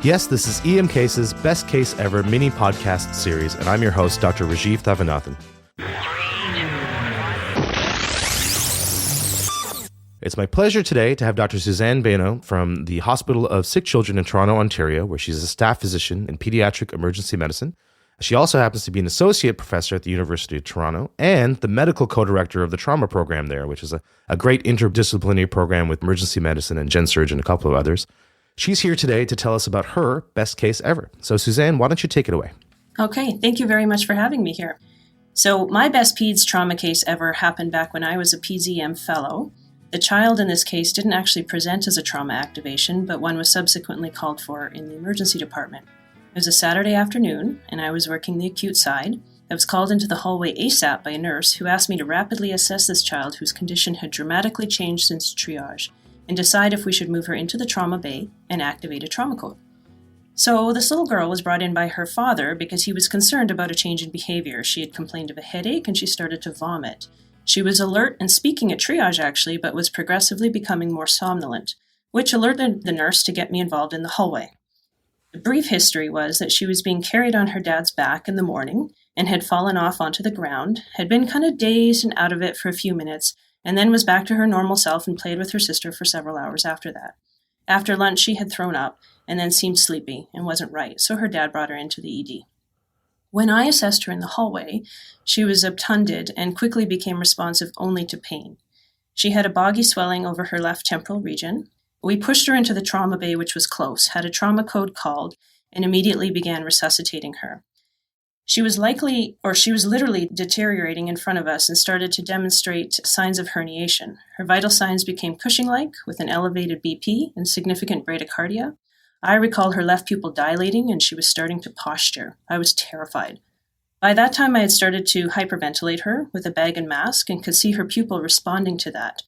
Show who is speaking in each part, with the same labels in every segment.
Speaker 1: Yes, this is EMCase's Best Case Ever mini podcast series, and I'm your host, Dr. Rajiv Thavanathan. It's my pleasure today to have Dr. Suzanne Beno from the Hospital of Sick Children in Toronto, Ontario, where she's a staff physician in pediatric emergency medicine. She also happens to be an associate professor at the University of Toronto and the medical co-director of the trauma program there, which is a great interdisciplinary program with emergency medicine and gen surg and a couple of others. She's here today to tell us about her best case ever. So Suzanne, why don't you take it away?
Speaker 2: Okay, thank you very much for having me here. So my best peds trauma case ever happened back when I was a PZM fellow. The child in this case didn't actually present as a trauma activation, but one was subsequently called for in the emergency department. It was a Saturday afternoon, and I was working the acute side. I was called into the hallway ASAP by a nurse who asked me to rapidly assess this child whose condition had dramatically changed since triage, and decide if we should move her into the trauma bay and activate a trauma code. So this little girl was brought in by her father because he was concerned about a change in behavior. She had complained of a headache and she started to vomit. She was alert and speaking at triage actually, but was progressively becoming more somnolent, which alerted the nurse to get me involved in the hallway. The brief history was that she was being carried on her dad's back in the morning and had fallen off onto the ground, had been kind of dazed and out of it for a few minutes, and then was back to her normal self and played with her sister for several hours after that. After lunch, she had thrown up and then seemed sleepy and wasn't right, so her dad brought her into the ED. When I assessed her in the hallway, she was obtunded and quickly became responsive only to pain. She had a boggy swelling over her left temporal region. We pushed her into the trauma bay, which was close, had a trauma code called, and immediately began resuscitating her. She was literally deteriorating in front of us and started to demonstrate signs of herniation. Her vital signs became Cushing-like with an elevated BP and significant bradycardia. I recall her left pupil dilating and she was starting to posture. I was terrified. By that time, I had started to hyperventilate her with a bag and mask and could see her pupil responding to that.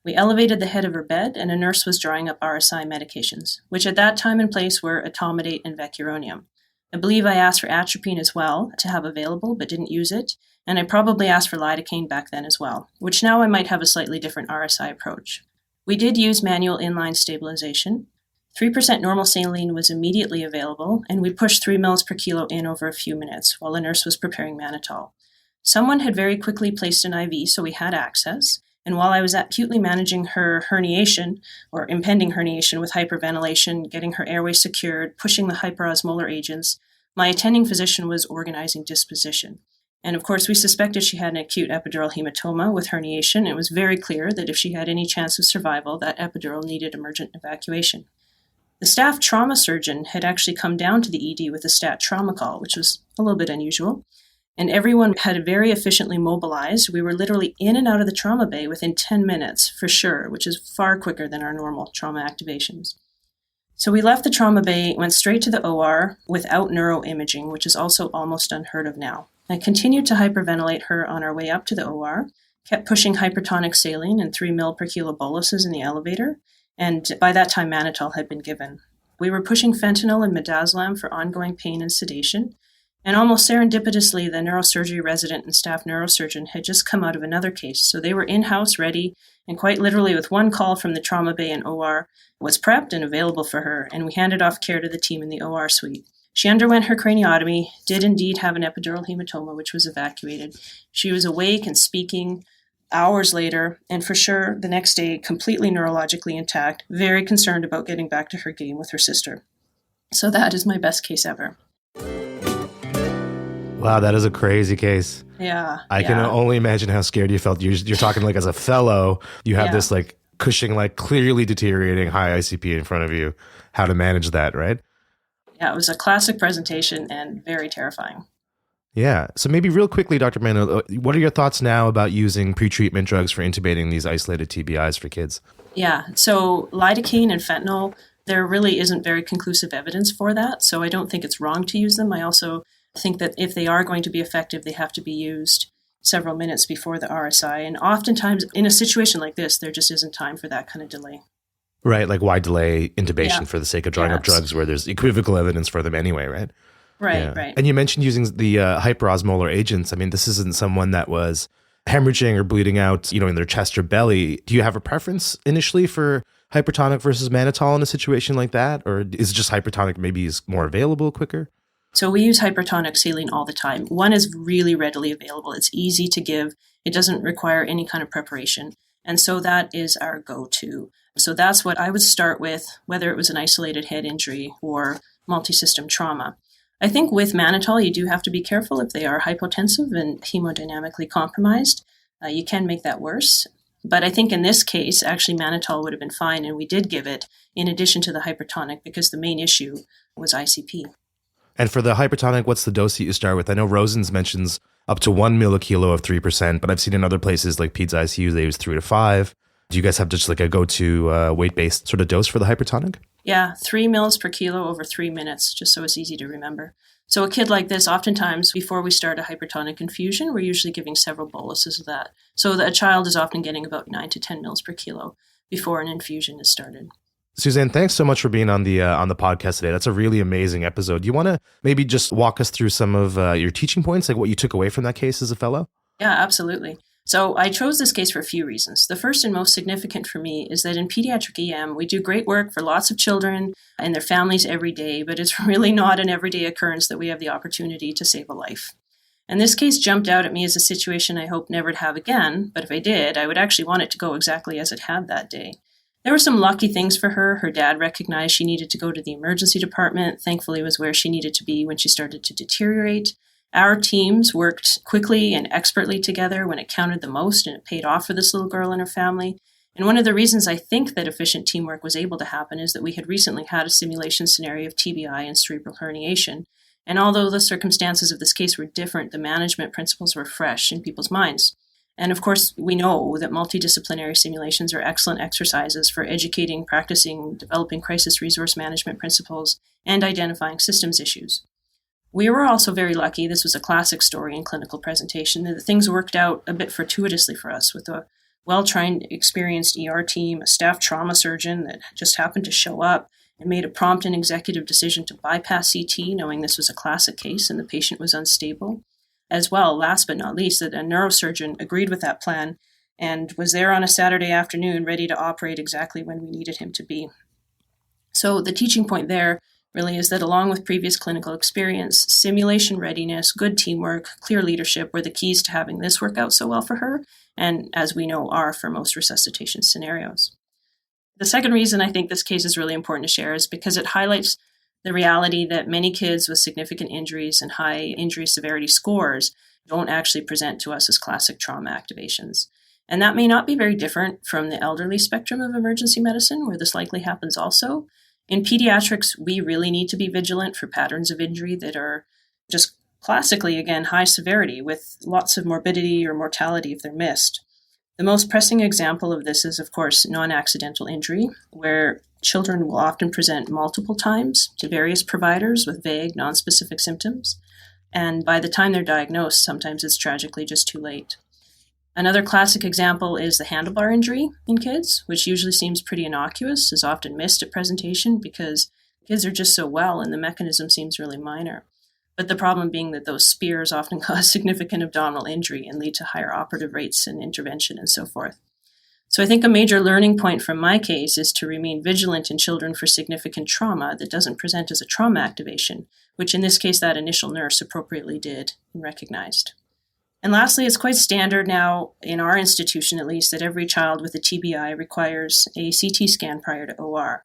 Speaker 2: We elevated the head of her bed and a nurse was drawing up RSI medications, which at that time and place were etomidate and vecuronium. I believe I asked for atropine as well to have available, but didn't use it. And I probably asked for lidocaine back then as well, which now I might have a slightly different RSI approach. We did use manual inline stabilization. 3% normal saline was immediately available, and we pushed 3 mL per kilo in over a few minutes while a nurse was preparing mannitol. Someone had very quickly placed an IV, so we had access. And while I was acutely managing her herniation, or impending herniation with hyperventilation, getting her airway secured, pushing the hyperosmolar agents, my attending physician was organizing disposition. And of course, we suspected she had an acute epidural hematoma with herniation. It was very clear that if she had any chance of survival, that epidural needed emergent evacuation. The staff trauma surgeon had actually come down to the ED with a stat trauma call, which was a little bit unusual. And everyone had very efficiently mobilized. We were literally in and out of the trauma bay within 10 minutes for sure, which is far quicker than our normal trauma activations. So we left the trauma bay, went straight to the OR without neuroimaging, which is also almost unheard of now. I continued to hyperventilate her on our way up to the OR, kept pushing hypertonic saline and 3 mL per kilo boluses in the elevator, and by that time mannitol had been given. We were pushing fentanyl and midazolam for ongoing pain and sedation. And almost serendipitously, the neurosurgery resident and staff neurosurgeon had just come out of another case. So they were in-house ready, and quite literally with one call from the trauma bay and OR was prepped and available for her, and we handed off care to the team in the OR suite. She underwent her craniotomy, did indeed have an epidural hematoma, which was evacuated. She was awake and speaking hours later, and for sure the next day completely neurologically intact, very concerned about getting back to her game with her sister. So that is my best case ever.
Speaker 1: Wow, that is a crazy case.
Speaker 2: Yeah.
Speaker 1: I can only imagine how scared you felt. You're talking like as a fellow, you have this like Cushing, like clearly deteriorating high ICP in front of you, how to manage that, right?
Speaker 2: Yeah, it was a classic presentation and very terrifying.
Speaker 1: Yeah. So maybe real quickly, Dr. Beno, what are your thoughts now about using pretreatment drugs for intubating these isolated TBIs for kids?
Speaker 2: Yeah. So lidocaine and fentanyl, there really isn't very conclusive evidence for that. So I don't think it's wrong to use them. I also think that if they are going to be effective, they have to be used several minutes before the RSI. And oftentimes in a situation like this, there just isn't time for that kind of delay.
Speaker 1: Right. Like why delay intubation for the sake of drawing up drugs where there's equivocal evidence for them anyway, right?
Speaker 2: Right.
Speaker 1: And you mentioned using the hyperosmolar agents. I mean, this isn't someone that was hemorrhaging or bleeding out, in their chest or belly. Do you have a preference initially for hypertonic versus mannitol in a situation like that? Or is it just hypertonic maybe is more available quicker?
Speaker 2: So we use hypertonic saline all the time. One is really readily available. It's easy to give. It doesn't require any kind of preparation. And so that is our go-to. So that's what I would start with, whether it was an isolated head injury or multi-system trauma. I think with mannitol, you do have to be careful if they are hypotensive and hemodynamically compromised. You can make that worse. But I think in this case, actually mannitol would have been fine, and we did give it in addition to the hypertonic because the main issue was ICP.
Speaker 1: And for the hypertonic, what's the dose that you start with? I know Rosen's mentions up to 1 milliliter of 3%, but I've seen in other places like Peds ICU, they use 3 to 5. Do you guys have just like a go-to weight-based sort of dose for the hypertonic?
Speaker 2: Yeah, 3 mils per kilo over 3 minutes, just so it's easy to remember. So a kid like this, oftentimes before we start a hypertonic infusion, we're usually giving several boluses of that. So a child is often getting about 9 to 10 mils per kilo before an infusion is started.
Speaker 1: Suzanne, thanks so much for being on the podcast today. That's a really amazing episode. Do you want to maybe just walk us through some of your teaching points, like what you took away from that case as a fellow?
Speaker 2: Yeah, absolutely. So I chose this case for a few reasons. The first and most significant for me is that in pediatric EM, we do great work for lots of children and their families every day, but it's really not an everyday occurrence that we have the opportunity to save a life. And this case jumped out at me as a situation I hope never to have again, but if I did, I would actually want it to go exactly as it had that day. There were some lucky things for her. Her dad recognized she needed to go to the emergency department. Thankfully, it was where she needed to be when she started to deteriorate. Our teams worked quickly and expertly together when it counted the most, and it paid off for this little girl and her family. And one of the reasons I think that efficient teamwork was able to happen is that we had recently had a simulation scenario of TBI and cerebral herniation. And although the circumstances of this case were different, the management principles were fresh in people's minds. And of course, we know that multidisciplinary simulations are excellent exercises for educating, practicing, developing crisis resource management principles, and identifying systems issues. We were also very lucky, this was a classic story in clinical presentation, that things worked out a bit fortuitously for us with a well-trained, experienced ER team, a staff trauma surgeon that just happened to show up and made a prompt and executive decision to bypass CT, knowing this was a classic case and the patient was unstable. As well, last but not least, that a neurosurgeon agreed with that plan and was there on a Saturday afternoon ready to operate exactly when we needed him to be. So the teaching point there really is that along with previous clinical experience, simulation readiness, good teamwork, clear leadership were the keys to having this work out so well for her, and as we know are for most resuscitation scenarios. The second reason I think this case is really important to share is because it highlights the reality that many kids with significant injuries and high injury severity scores don't actually present to us as classic trauma activations. And that may not be very different from the elderly spectrum of emergency medicine, where this likely happens also. In pediatrics, we really need to be vigilant for patterns of injury that are just classically, again, high severity with lots of morbidity or mortality if they're missed. The most pressing example of this is, of course, non-accidental injury, where children will often present multiple times to various providers with vague, nonspecific symptoms. And by the time they're diagnosed, sometimes it's tragically just too late. Another classic example is the handlebar injury in kids, which usually seems pretty innocuous, is often missed at presentation because kids are just so well and the mechanism seems really minor. But the problem being that those spears often cause significant abdominal injury and lead to higher operative rates and intervention and so forth. So I think a major learning point from my case is to remain vigilant in children for significant trauma that doesn't present as a trauma activation, which in this case that initial nurse appropriately did and recognized. And lastly, it's quite standard now, in our institution at least, that every child with a TBI requires a CT scan prior to OR.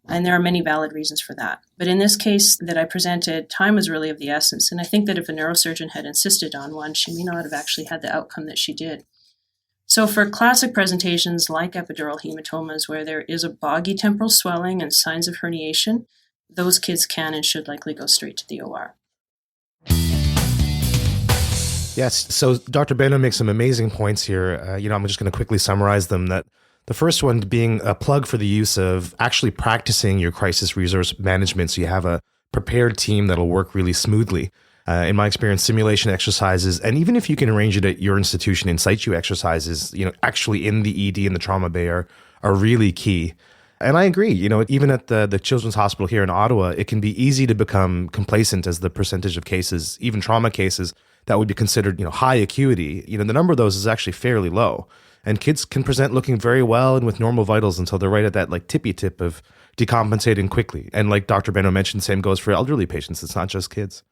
Speaker 2: And there are many valid reasons for that. But in this case that I presented, time was really of the essence. And I think that if a neurosurgeon had insisted on one, she may not have actually had the outcome that she did. So for classic presentations like epidural hematomas, where there is a boggy temporal swelling and signs of herniation, those kids can and should likely go straight to the OR.
Speaker 1: Yes. So Dr. Beno makes some amazing points here. I'm just going to quickly summarize them. That the first one being a plug for the use of actually practicing your crisis resource management so you have a prepared team that'll work really smoothly. In my experience, simulation exercises, and even if you can arrange it at your institution, in situ exercises, actually in the ED and the trauma bay are really key. And I agree, even at the Children's Hospital here in Ottawa, it can be easy to become complacent as the percentage of cases, even trauma cases, that would be considered, high acuity. The number of those is actually fairly low. And kids can present looking very well and with normal vitals until they're right at that like tippy tip of decompensating quickly. And like Dr. Beno mentioned, same goes for elderly patients. It's not just kids.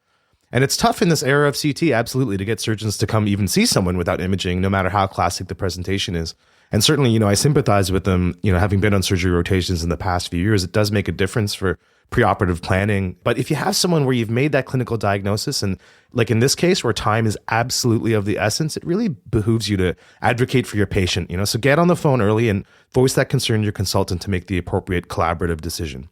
Speaker 1: And it's tough in this era of CT, absolutely, to get surgeons to come even see someone without imaging, no matter how classic the presentation is. And certainly, I sympathize with them, having been on surgery rotations in the past few years. It does make a difference for preoperative planning. But if you have someone where you've made that clinical diagnosis, and like in this case where time is absolutely of the essence, it really behooves you to advocate for your patient, so get on the phone early and voice that concern to your consultant to make the appropriate collaborative decision.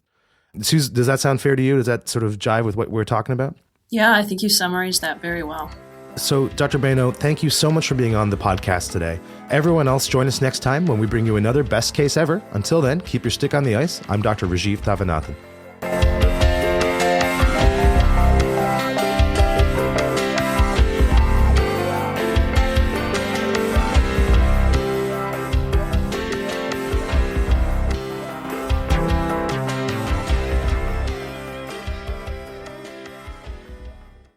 Speaker 1: Suze, does that sound fair to you? Does that sort of jive with what we're talking about?
Speaker 2: Yeah, I think you summarized that very well.
Speaker 1: So, Dr. Beno, thank you so much for being on the podcast today. Everyone else, join us next time when we bring you another best case ever. Until then, keep your stick on the ice. I'm Dr. Rajiv Tavanathan.